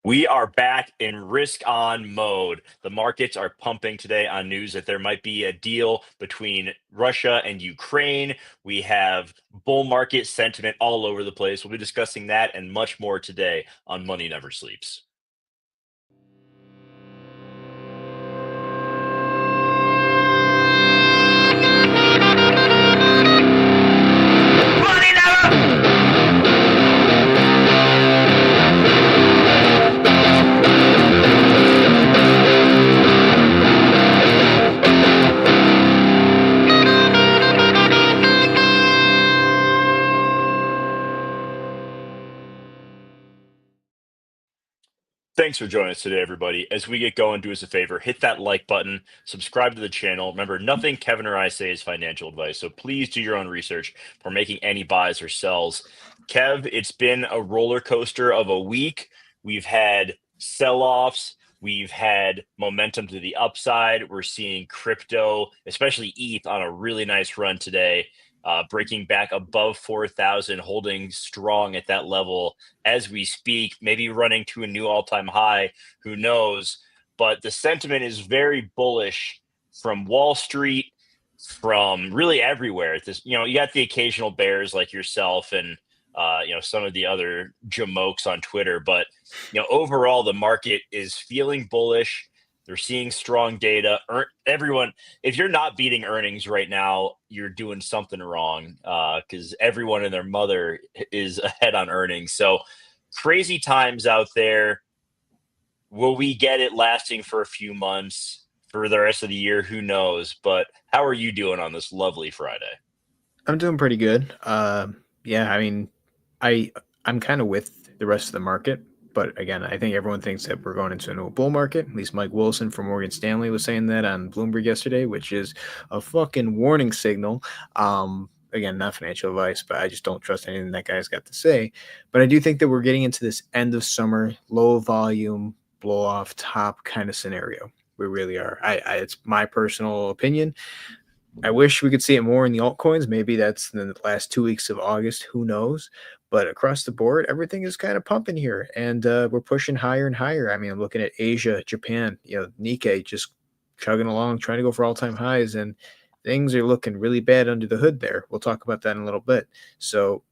We are back in risk on mode. The markets are pumping today on news that there might be a deal between Russia and Ukraine. We have bull market sentiment all over the place. We'll be discussing that and much more today on Money Never Sleeps. Money Never! Thanks for joining us today, everybody. As we get going, do us a favor, hit that like button, subscribe to the channel. Remember, nothing Kevin or I say is financial advice, so please do your own research for making any buys or sells. Kev, it's been a roller coaster of a week. We've had sell-offs. We've had momentum to the upside. We're seeing crypto, especially ETH, on a really nice run today, breaking back above 4,000, holding strong at that level as we speak, maybe running to a new all-time high, who knows? But the sentiment is very bullish from Wall Street, from really everywhere. You got the occasional bears like yourself and some of the other jamokes on Twitter, but overall the market is feeling bullish. They're seeing strong data. Everyone, if you're not beating earnings right now, you're doing something wrong, because everyone and their mother is ahead on earnings. So crazy times out there. Will we get it lasting for a few months, for the rest of the year? Who knows? But how are you doing on this lovely Friday? I'm doing pretty good. Yeah, I mean, I'm kind of with the rest of the market, but again, I think everyone thinks that we're going into a new bull market. At least Mike Wilson from Morgan Stanley was saying that on Bloomberg yesterday, which is a fucking warning signal. Again, not financial advice, but I just don't trust anything that guy's got to say. But I do think that we're getting into this end of summer, low volume, blow off top kind of scenario. We really are. It's my personal opinion. I wish we could see it more in the altcoins. Maybe that's in the last 2 weeks of August. Who knows? But across the board, everything is kind of pumping here, and we're pushing higher and higher. I mean, I'm looking at Asia, Japan, Nikkei just chugging along, trying to go for all-time highs, and things are looking really bad under the hood there. We'll talk about that in a little bit. So,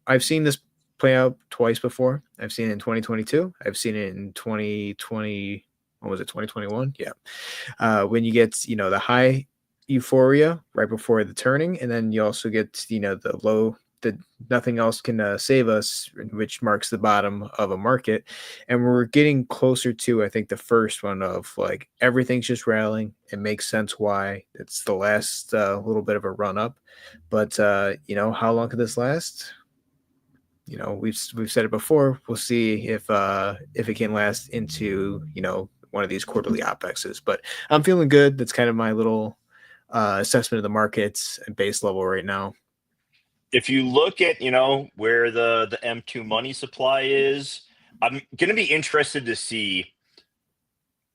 I've seen this play out twice before. I've seen it in 2022. I've seen it in 2020. What was it, 2021? Yeah. When you get, the high euphoria right before the turning, and then you also get the low that nothing else can save us, which marks the bottom of a market. And we're getting closer to, I think, the first one of like everything's just rallying. It makes sense why it's the last little bit of a run up, but how long could this last? We've said it before. We'll see if it can last into one of these quarterly opexes. But I'm feeling good. That's kind of my little assessment of the markets at base level right now. If you look at where the M2 money supply is, I'm going to be interested to see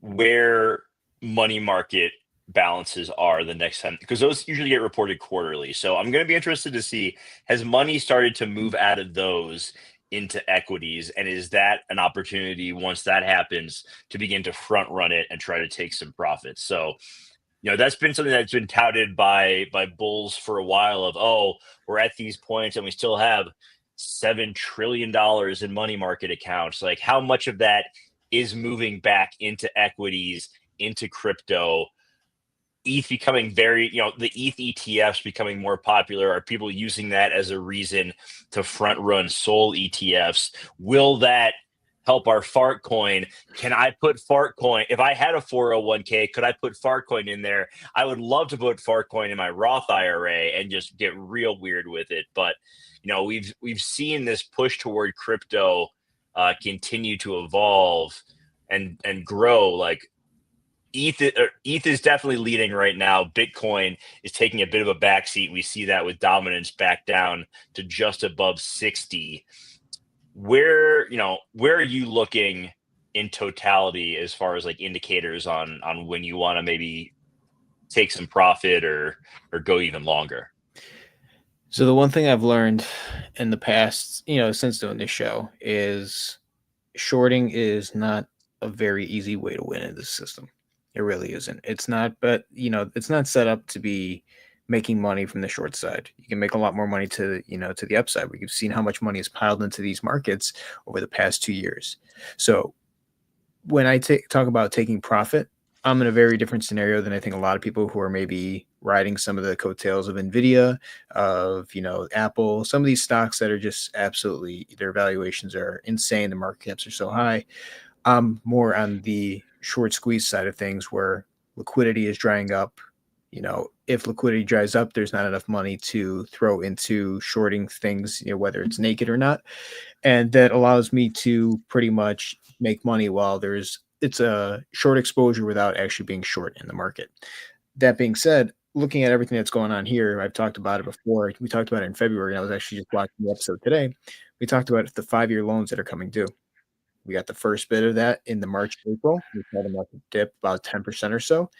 where money market balances are the next time, because those usually get reported quarterly. So I'm going to be interested to see, has money started to move out of those into equities, and is that an opportunity once that happens to begin to front run it and try to take some profits? So that's been something that's been touted by bulls for a while of, oh, we're at these points and we still have $7 trillion in money market accounts. Like, how much of that is moving back into equities, into crypto? ETH becoming the ETH ETFs becoming more popular. Are people using that as a reason to front run SOL ETFs? Will that help our fart coin? Can I put fart coin? If I had a 401k, could I put fart coin in there? I would love to put fart coin in my Roth IRA and just get real weird with it. But we've seen this push toward crypto continue to evolve and grow. Like ETH is definitely leading right now. Bitcoin is taking a bit of a backseat. We see that with dominance back down to just above 60. Where are you looking in totality as far as like indicators on when you want to maybe take some profit or go even longer? So the one thing I've learned in the past, since doing this show is shorting is not a very easy way to win in this system. It really isn't. It's not, but it's not set up to be making money from the short side. You can make a lot more money to the upside. We've seen how much money is piled into these markets over the past 2 years. So when I talk about taking profit, I'm in a very different scenario than I think a lot of people who are maybe riding some of the coattails of Nvidia, of Apple, some of these stocks that are just absolutely, their valuations are insane. The market caps are so high. I'm more on the short squeeze side of things where liquidity is drying up. If liquidity dries up, there's not enough money to throw into shorting things, whether it's naked or not, and that allows me to pretty much make money while it's a short exposure without actually being short in the market. That being said, looking at everything that's going on here, I've talked about it before. We talked about it in February, and I was actually just watching the episode today. We talked about the 5-year loans that are coming due. We got the first bit of that in the March, April. We saw the market dip about 10% or so.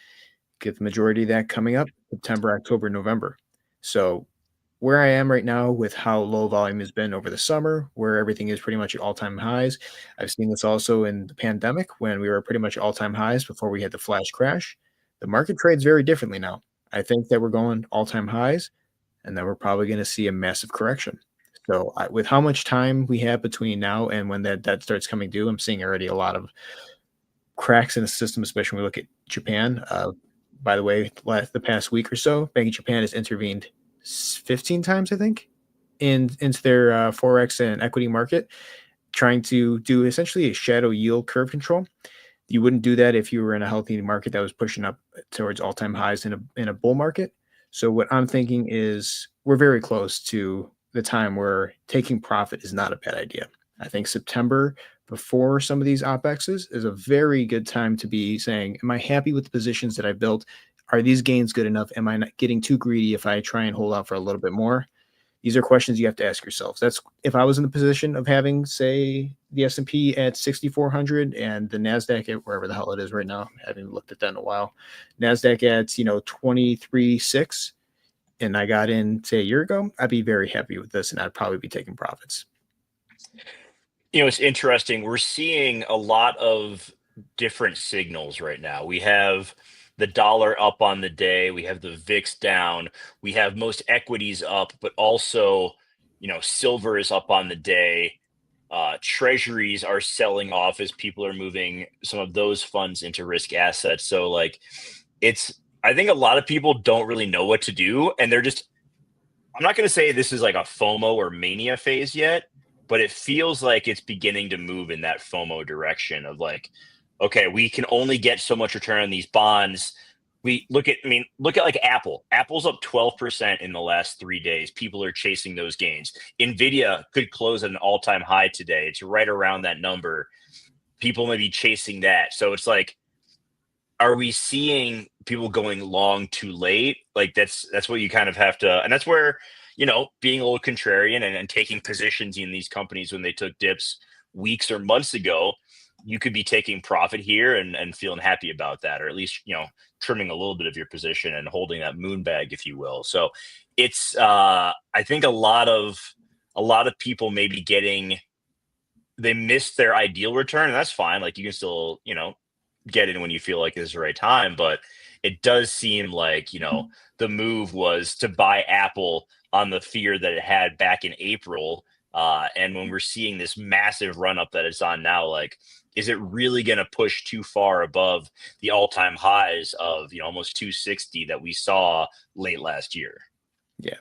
Get the majority of that coming up September, October, November. So where I am right now with how low volume has been over the summer, where everything is pretty much at all-time highs. I've seen this also in the pandemic when we were pretty much all-time highs before we had the flash crash. The market trades very differently now. I think that we're going all-time highs and then we're probably going to see a massive correction. So with how much time we have between now and when that starts coming due, I'm seeing already a lot of cracks in the system, especially when we look at Japan. By the way, the past week or so, Bank of Japan has intervened 15 times, I think, into their forex and equity market, trying to do essentially a shadow yield curve control. You wouldn't do that if you were in a healthy market that was pushing up towards all-time highs in a bull market. So what I'm thinking is we're very close to the time where taking profit is not a bad idea. I think September before some of these OPEXs is a very good time to be saying, am I happy with the positions that I built? Are these gains good enough? Am I not getting too greedy if I try and hold out for a little bit more? These are questions you have to ask yourselves. That's if I was in the position of having, say, the S&P at 6,400 and the Nasdaq at wherever the hell it is right now. I haven't even looked at that in a while. Nasdaq at 23.6, and I got in say a year ago. I'd be very happy with this, and I'd probably be taking profits. It's interesting. We're seeing a lot of different signals right now. We have the dollar up on the day, we have the VIX down, we have most equities up, but also, silver is up on the day. Treasuries are selling off as people are moving some of those funds into risk assets. So, like, I think a lot of people don't really know what to do, and they're just, I'm not going to say this is like a FOMO or mania phase yet, but it feels like it's beginning to move in that FOMO direction of like, okay, we can only get so much return on these bonds. Look at like Apple. Apple's up 12% in the last 3 days. People are chasing those gains. Nvidia could close at an all-time high today. It's right around that number. People may be chasing that. So it's like, are we seeing people going long too late? Like that's what you kind of have to, and that's where being a little contrarian and taking positions in these companies when they took dips weeks or months ago, you could be taking profit here and feeling happy about that, or at least trimming a little bit of your position and holding that moon bag, if you will. So it's I think a lot of people may be they missed their ideal return, and that's fine. Like you can still get in when you feel like it's the right time. But it does seem like, the move was to buy Apple on the fear that it had back in April. And when we're seeing this massive run up that it's on now, like, is it really going to push too far above the all time highs of, almost 260 that we saw late last year? Yeah,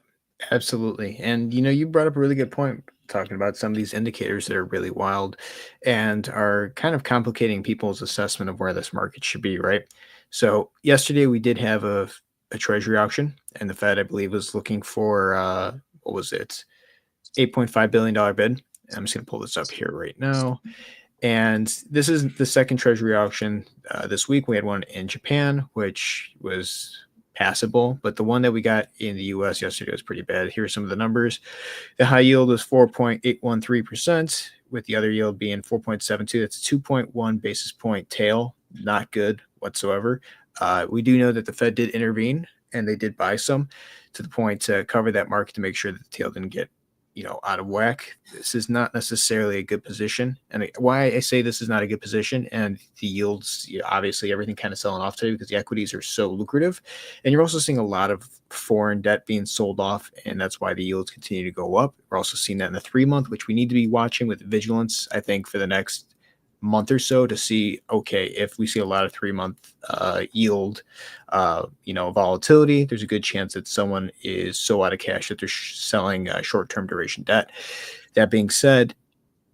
absolutely. And you brought up a really good point talking about some of these indicators that are really wild and are kind of complicating people's assessment of where this market should be, right? So yesterday we did have a treasury auction, and the Fed, I believe, was looking for what was it? $8.5 billion bid. I'm just gonna pull this up here right now. And this is the second treasury auction this week. We had one in Japan, which was passable, but the one that we got in the US yesterday was pretty bad. Here are some of the numbers. The high yield was 4.813%, with the other yield being 4.72. That's a 2.1 basis point tail. Not good whatsoever. We do know that the Fed did intervene and they did buy some to the point to cover that market to make sure that the tail didn't get out of whack. This is not necessarily a good position. And why I say this is not a good position, and the yields, obviously everything kind of selling off today because the equities are so lucrative. And you're also seeing a lot of foreign debt being sold off, and that's why the yields continue to go up. We're also seeing that in the 3 month, which we need to be watching with vigilance, I think, for the next month or so to see, okay, if we see a lot of 3 month yield volatility, there's a good chance that someone is so out of cash that they're selling short-term duration debt. That being said,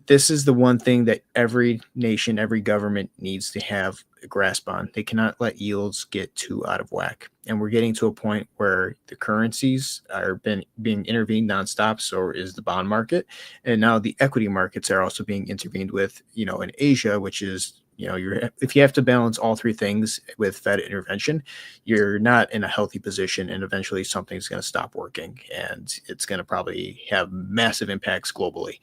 this is the one thing that every nation, every government needs to have a grasp on. They cannot let yields get too out of whack. And we're getting to a point where the currencies are being intervened nonstop. So is the bond market. And now the equity markets are also being intervened with, in Asia, which is, if you have to balance all three things with Fed intervention, you're not in a healthy position, and eventually something's going to stop working, and it's going to probably have massive impacts globally.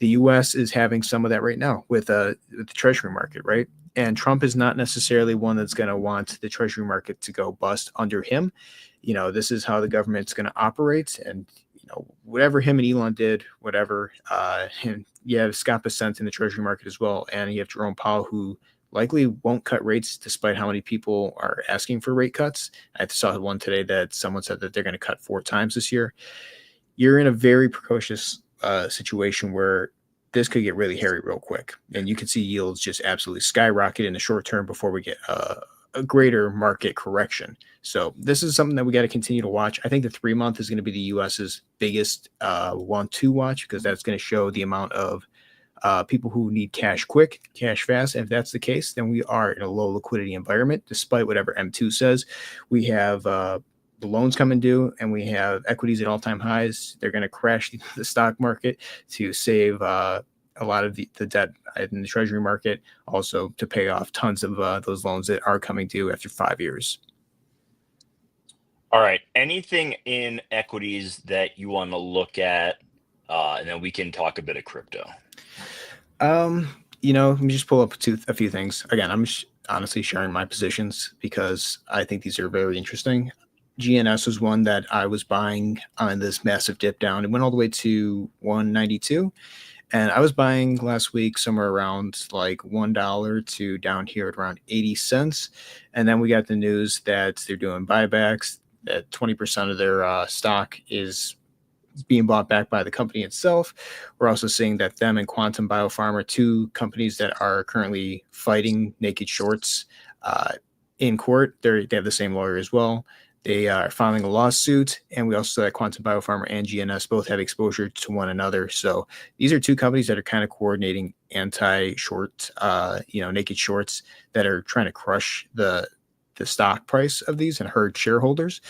The U.S. is having some of that right now with the treasury market, right? And Trump is not necessarily one that's going to want the treasury market to go bust under him. This is how the government's going to operate, and whatever him and Elon did, whatever. And you have Scott Bessent in the treasury market as well, and you have Jerome Powell, who likely won't cut rates despite how many people are asking for rate cuts. I saw one today that someone said that they're going to cut 4 times this year. You're in a very precocious situation where this could get really hairy real quick, and you can see yields just absolutely skyrocket in the short term before we get a greater market correction. So this is something that we got to continue to watch. I think the 3 month is going to be the US's biggest one to watch, because that's going to show the amount of people who need cash quick, cash fast. And if that's the case, then we are in a low liquidity environment, despite whatever M2 says. We have the loans coming due, and we have equities at all-time highs. They're going to crash the stock market to save a lot of the debt in the treasury market, also to pay off tons of those loans that are coming due after 5 years. All right. Anything in equities that you want to look at, and then we can talk a bit of crypto. Let me just pull up a few things. Again, I'm honestly sharing my positions because I think these are very interesting. GNS was one that I was buying on this massive dip down. It went all the way to 192. And I was buying last week somewhere around like $1 to down here at around 80 cents. And then we got the news that they're doing buybacks, that 20% of their stock is being bought back by the company itself. We're also seeing that them and Quantum Biopharma are two companies that are currently fighting naked shorts in court. They have the same lawyer as well. They are filing a lawsuit, and we also saw that Quantum Biopharma and GNS both have exposure to one another. So these are two companies that are kind of coordinating anti-short, naked shorts that are trying to crush the stock price of these and hurt shareholders.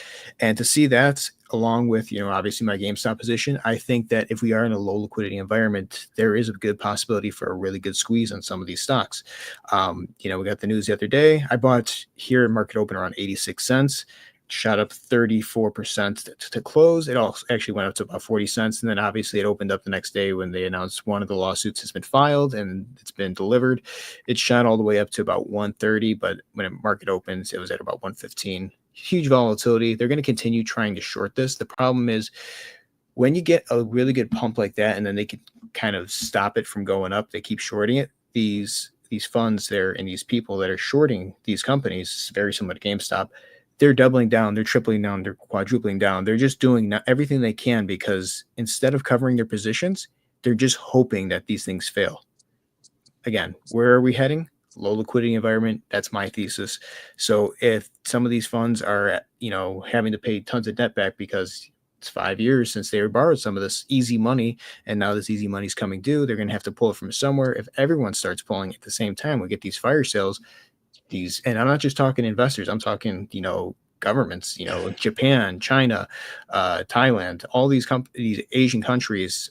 And to see that, along with, obviously my GameStop position, I think that if we are in a low liquidity environment, there is a good possibility for a really good squeeze on some of these stocks. We got the news the other day. I bought here at market open around 86 cents. Shot up 34% to close. It all actually went up to about 40 cents. And then obviously it opened up the next day when they announced one of the lawsuits has been filed and it's been delivered. It shot all the way up to about 130, but when the market opens, it was at about 115. Huge volatility. They're going to continue trying to short this. The problem is when you get a really good pump like that, and then they can kind of stop it from going up, they keep shorting it. These funds there and these people that are shorting these companies, very similar to GameStop, they're doubling down, they're tripling down, they're quadrupling down. They're just doing everything they can, because instead of covering their positions, they're just hoping that these things fail. Again, where are we heading? Low liquidity environment. That's my thesis. So if some of these funds are, having to pay tons of debt back because it's 5 years since they borrowed some of this easy money, and now this easy money is coming due, they're going to have to pull it from somewhere. If everyone starts pulling at the same time, we get these fire sales. And I'm not just talking investors, I'm talking, governments, Japan, China, Thailand, all these Asian countries,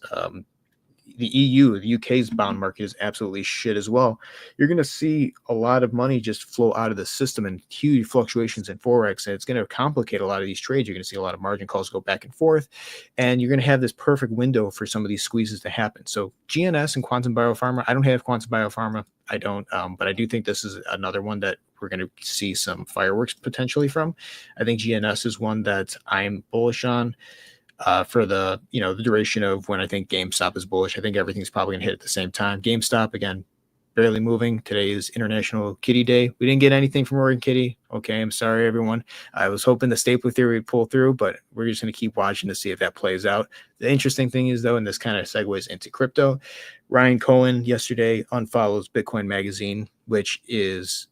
the EU, the UK's bond market is absolutely shit as well. You're going to see a lot of money just flow out of the system and huge fluctuations in Forex. And it's going to complicate a lot of these trades. You're going to see a lot of margin calls go back and forth. And you're going to have this perfect window for some of these squeezes to happen. So GNS and Quantum Biopharma, I don't have Quantum Biopharma. I don't, but I do think this is another one that we're going to see some fireworks potentially from. I think GNS is one that I'm bullish on. for the duration of when I think GameStop is bullish. I think everything's probably going to hit at the same time. GameStop again, barely moving. Today is International Kitty Day. We didn't get anything from Oregon Kitty. Okay, I'm sorry, everyone. I was hoping the stapler theory would pull through, but we're just going to keep watching to see if that plays out. The interesting thing is, though, and this kind of segues into crypto, Ryan Cohen yesterday unfollows Bitcoin Magazine, which is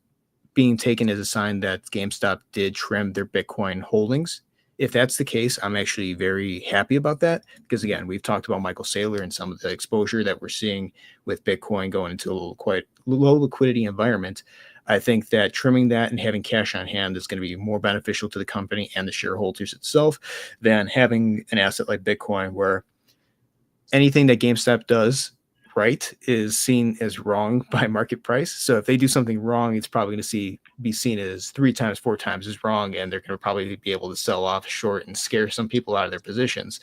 being taken as a sign that GameStop did trim their Bitcoin holdings. If that's the case, I'm actually very happy about that because, again, we've talked about Michael Saylor and some of the exposure that we're seeing with Bitcoin going into a quite low liquidity environment. I think that trimming that and having cash on hand is going to be more beneficial to the company and the shareholders itself than having an asset like Bitcoin where anything that GameStop does right is seen as wrong by market price. So if they do something wrong, it's probably going to be seen as 3 times, 4 times as wrong, and they're going to probably be able to sell off short and scare some people out of their positions.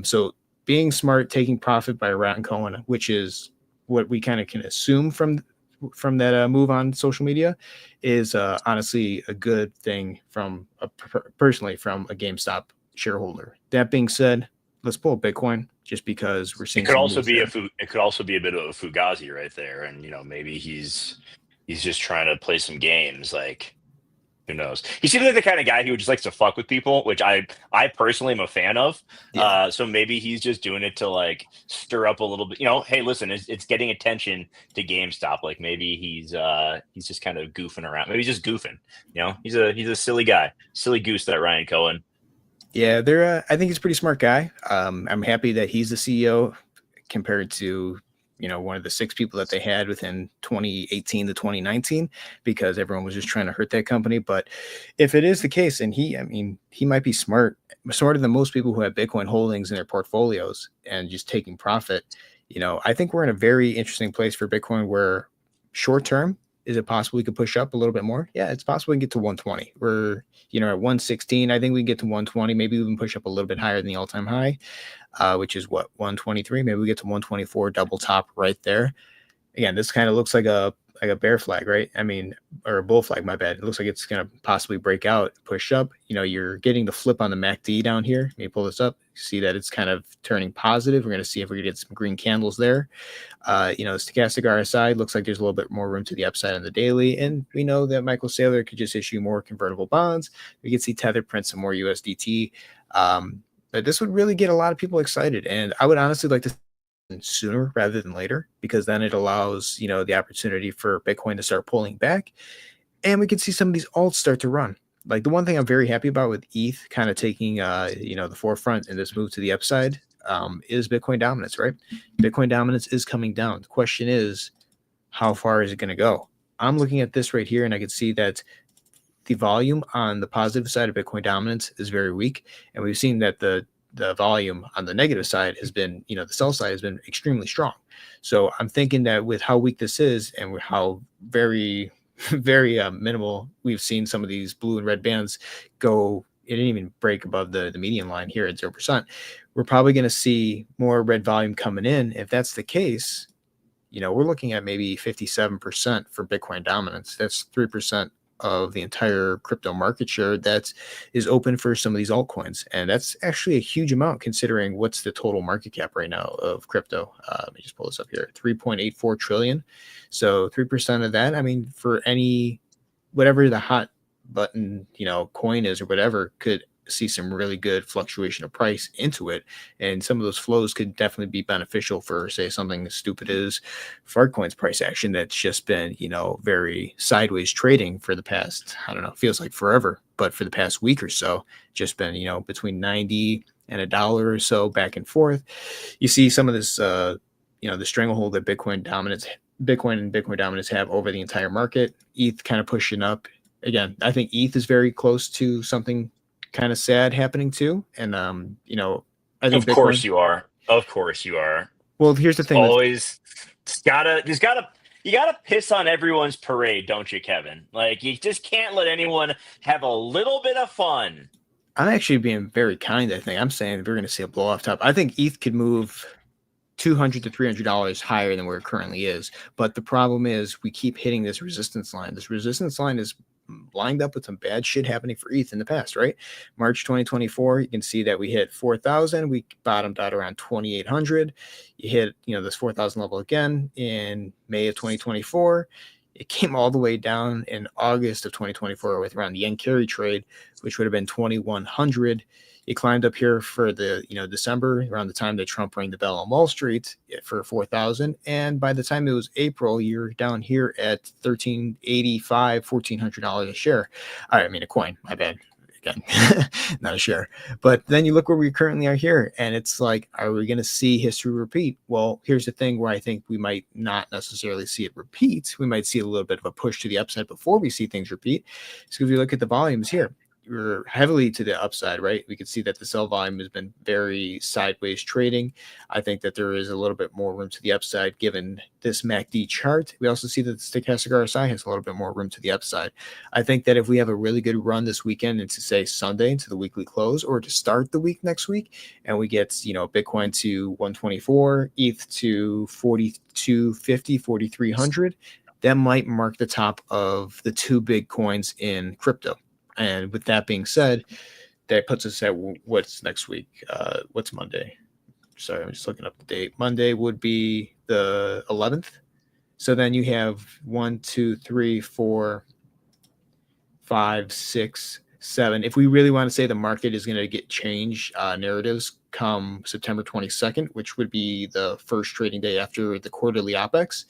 So being smart, taking profit by Rat and Cohen, which is what we kind of can assume from that move on social media, is honestly a good thing personally from a GameStop shareholder. That being said, let's pull Bitcoin just because we're It seeing could some also moves be there. it could also be a bit of a fugazi right there, and maybe he's just trying to play some games. Like, who knows? He seems like the kind of guy who just likes to fuck with people, which I personally am a fan of. Yeah. So maybe he's just doing it to like stir up a little bit. Hey, listen, it's getting attention to GameStop. Like maybe he's just kind of goofing around. Maybe he's just goofing. He's a silly guy, silly goose, that Ryan Cohen. Yeah, they're. I think he's a pretty smart guy. I'm happy that he's the CEO compared to one of the 6 people that they had within 2018 to 2019 because everyone was just trying to hurt that company. But if it is the case, and I mean, he might be smarter than most people who have Bitcoin holdings in their portfolios and just taking profit. I think we're in a very interesting place for Bitcoin where short term, is it possible we could push up a little bit more? Yeah, it's possible we can get to 120. We're at 116. I think we can get to 120. Maybe even push up a little bit higher than the all-time high, which is what, 123. Maybe we get to 124, double top right there. Again, this kind of looks like a bear flag, right? I mean, or a bull flag, my bad. It looks like it's going to possibly break out, push up. You're getting the flip on the MACD down here. Let me pull this up. See that it's kind of turning positive. We're going to see if we can get some green candles there. The stochastic RSI looks like there's a little bit more room to the upside on the daily. And we know that Michael Saylor could just issue more convertible bonds. We could see Tether print some more USDT. But this would really get a lot of people excited. And I would honestly like to sooner rather than later because then it allows the opportunity for Bitcoin to start pulling back and we could see some of these alts start to run. Like the one thing I'm very happy about with ETH kind of taking the forefront in this move to the upside is Bitcoin dominance, right? Bitcoin dominance is coming down. The question is, how far is it going to go? I'm looking at this right here and I can see that the volume on the positive side of Bitcoin dominance is very weak, and we've seen that the volume on the negative side has been, the sell side has been extremely strong. So I'm thinking that with how weak this is and how very, very minimal we've seen some of these blue and red bands go, it didn't even break above the median line here at 0%. We're probably going to see more red volume coming in. If that's the case, we're looking at maybe 57% for Bitcoin dominance. That's 3% of the entire crypto market share that is open for some of these altcoins. And that's actually a huge amount considering what's the total market cap right now of crypto. Let me just pull this up here, 3.84 trillion. So 3% of that, I mean, for whatever the hot button, coin is or whatever, could see some really good fluctuation of price into it. And some of those flows could definitely be beneficial for, say, something as stupid as Fartcoin's price action that's just been, very sideways trading for the past, I don't know, feels like forever, but for the past week or so, just been, between 90 and $1 or so back and forth. You see some of this, the stranglehold that Bitcoin and Bitcoin dominance have over the entire market. ETH kind of pushing up. Again, I think ETH is very close to something kind of sad happening too. And I think Of Bitcoin. course you are. Of course you are. Well, here's the It's thing with always you gotta piss on everyone's parade, don't you, Kevin? Like you just can't let anyone have a little bit of fun. I'm actually being very kind. I think I'm saying we're going to see a blow off top. I think ETH could move $200 to $300 higher than where it currently is. But the problem is we keep hitting this resistance line. This resistance line is lined up with some bad shit happening for ETH in the past, right? March 2024, you can see that we hit 4,000. We bottomed out around 2,800. You hit, this 4,000 level again in May of 2024. It came all the way down in August of 2024 with around the yen carry trade, which would have been 2,100. It climbed up here for the December, around the time that Trump rang the bell on Wall Street, for 4,000, and by the time it was April, you're down here at 1,385, $1,400 a share. I mean a coin. My bad. Again, not a share. But then you look where we currently are here, and it's like, are we going to see history repeat? Well, here's the thing where I think we might not necessarily see it repeat. We might see a little bit of a push to the upside before we see things repeat. So if you look at the volumes here, we're heavily to the upside, right? We can see that the sell volume has been very sideways trading. I think that there is a little bit more room to the upside given this MACD chart. We also see that the stochastic RSI has a little bit more room to the upside. I think that if we have a really good run this weekend into, say, Sunday into the weekly close, or to start the week next week, and we get, Bitcoin to 124, ETH to 4250, 4300, that might mark the top of the two big coins in crypto. And with that being said, that puts us at what's next week? What's Monday? Sorry, I'm just looking up the date. Monday would be the 11th. So then you have 1, 2, 3, 4, 5, 6, 7. If we really want to say the market is going to get change narratives come September 22nd, which would be the first trading day after the quarterly OPEX,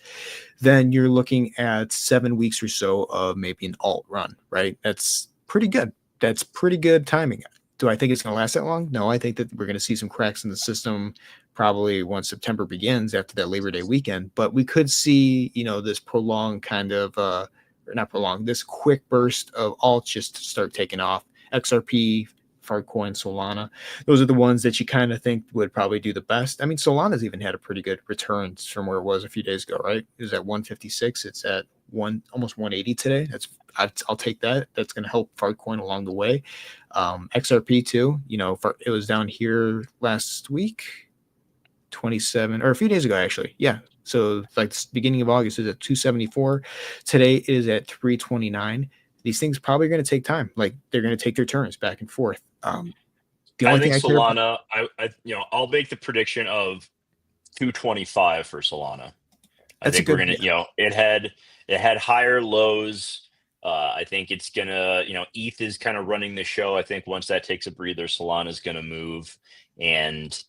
then you're looking at 7 weeks or so of maybe an alt run, right? That's pretty good. That's pretty good timing. Do I think it's going to last that long? No, I think that we're going to see some cracks in the system probably once September begins after that Labor Day weekend. But we could see, this prolonged kind of, or not prolonged, this quick burst of alts just to start taking off. XRP, Farcoin, Solana. Those are the ones that you kind of think would probably do the best. I mean, Solana's even had a pretty good return from where it was a few days ago, right? It was at 156. It's at almost 180 today. I'll take that. That's going to help Farcoin along the way. XRP too. It was down here last week, 27 or a few days ago actually. Yeah. So like beginning of August is at 274. Today it is at 329. These things probably are going to take time. Like they're going to take their turns back and forth. The only I think thing I care about, Solana, I'll make the prediction of 225 for Solana. I that's a think we're good. gonna, Yeah. it had higher lows. I think it's gonna, ETH is kind of running the show. I think once that takes a breather, Solana's gonna move. And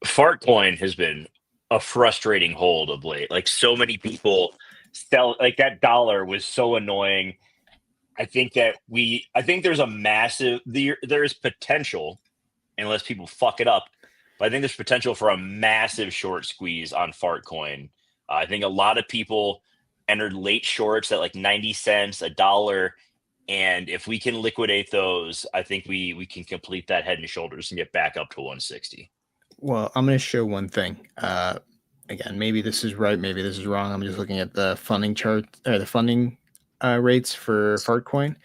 Fartcoin has been a frustrating hold of late. Like so many people sell, like that dollar was so annoying. I think there's there is potential, unless people fuck it up, but I think there's potential for a massive short squeeze on Fartcoin. I think a lot of people entered late shorts at like 90 cents, a dollar. And if we can liquidate those, I think we can complete that head and shoulders and get back up to 160. Well, I'm going to show one thing. Again, maybe this is right, maybe this is wrong. I'm just looking at the funding chart or the funding rates for Fartcoin.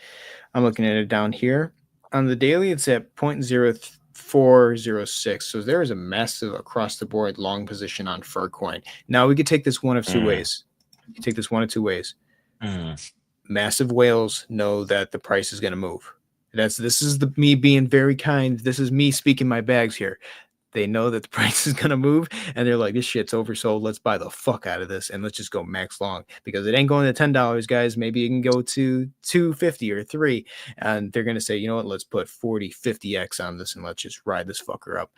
I'm looking at it down here. On the daily, it's at 0.0406. So there is a massive across the board long position on Fartcoin. Now we could take this one of two ways. You can take this one of two ways. Massive whales know that the price is going to move. This is me being very kind. This is me speaking my bags here. They know that the price is going to move and they're like, this shit's oversold. Let's buy the fuck out of this and let's just go max long because it ain't going to $10, guys. Maybe it can go to 250 or 3. And they're going to say, you know what, let's put 40, 50x on this and let's just ride this fucker up.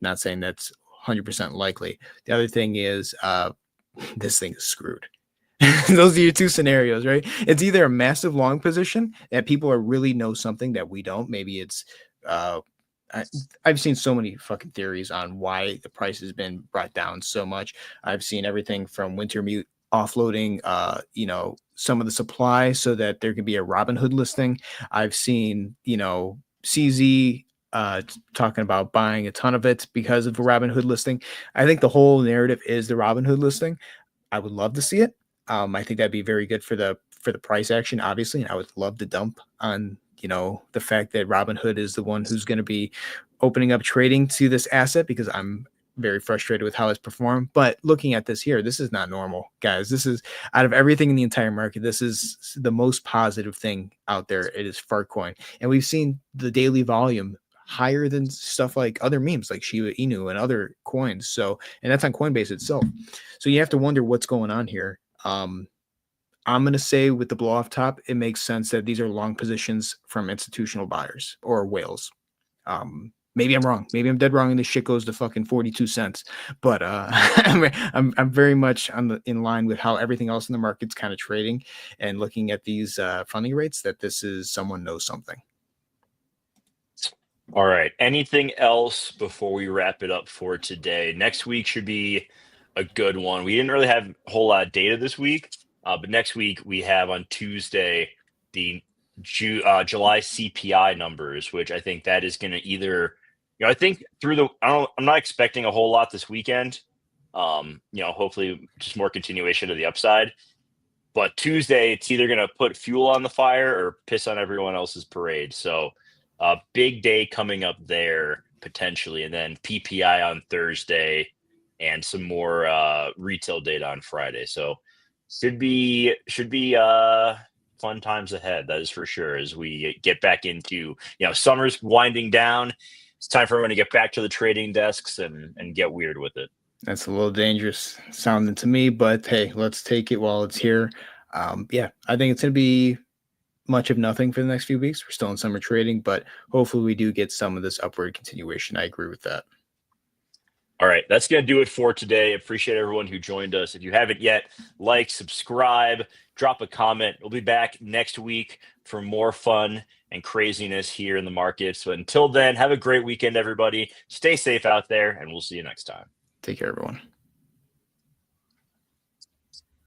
Not saying that's 100% likely. The other thing is this thing is screwed. Those are your two scenarios, right? It's either a massive long position that people are really know something that we don't. Maybe it's I've seen so many fucking theories on why the price has been brought down so much. I've seen everything from Wintermute offloading, some of the supply so that there could be a Robinhood listing. I've seen, CZ talking about buying a ton of it because of a Robinhood listing. I think the whole narrative is the Robinhood listing. I would love to see it. I think that'd be very good for the price action, obviously, and I would love to dump on the fact that Robinhood is the one who's going to be opening up trading to this asset because I'm very frustrated with how it's performed. But looking at this here, this is not normal, guys. This is out of everything in the entire market, this is the most positive thing out there. It is Fartcoin, and we've seen the daily volume higher than stuff like other memes like Shiba Inu and other coins. So, and that's on Coinbase itself. So you have to wonder what's going on here. I'm going to say with the blow off top, it makes sense that these are long positions from institutional buyers or whales. Maybe I'm wrong. Maybe I'm dead wrong, and this shit goes to fucking 42 cents. But I'm very much in line with how everything else in the market's kind of trading, and looking at these funding rates, that this is someone knows something. All right. Anything else before we wrap it up for today? Next week should be a good one. We didn't really have a whole lot of data this week, but next week we have on Tuesday the July CPI numbers, which I think that is going to either, I think I'm not expecting a whole lot this weekend. Hopefully just more continuation of the upside. But Tuesday, it's either going to put fuel on the fire or piss on everyone else's parade. So, big day coming up there potentially, and then PPI on Thursday, and some more retail data on Friday. So, should be fun times ahead. That is for sure. As we get back into summer's winding down, it's time for everyone to get back to the trading desks and get weird with it. That's a little dangerous sounding to me, but hey, let's take it while it's here. Yeah, I think it's going to be much of nothing for the next few weeks. We're still in summer trading, but hopefully we do get some of this upward continuation. I agree with that. All right, that's going to do it for today. Appreciate everyone who joined us. If you haven't yet, like, subscribe, drop a comment. We'll be back next week for more fun and craziness here in the markets. So until then, have a great weekend, everybody. Stay safe out there, and we'll see you next time. Take care, everyone.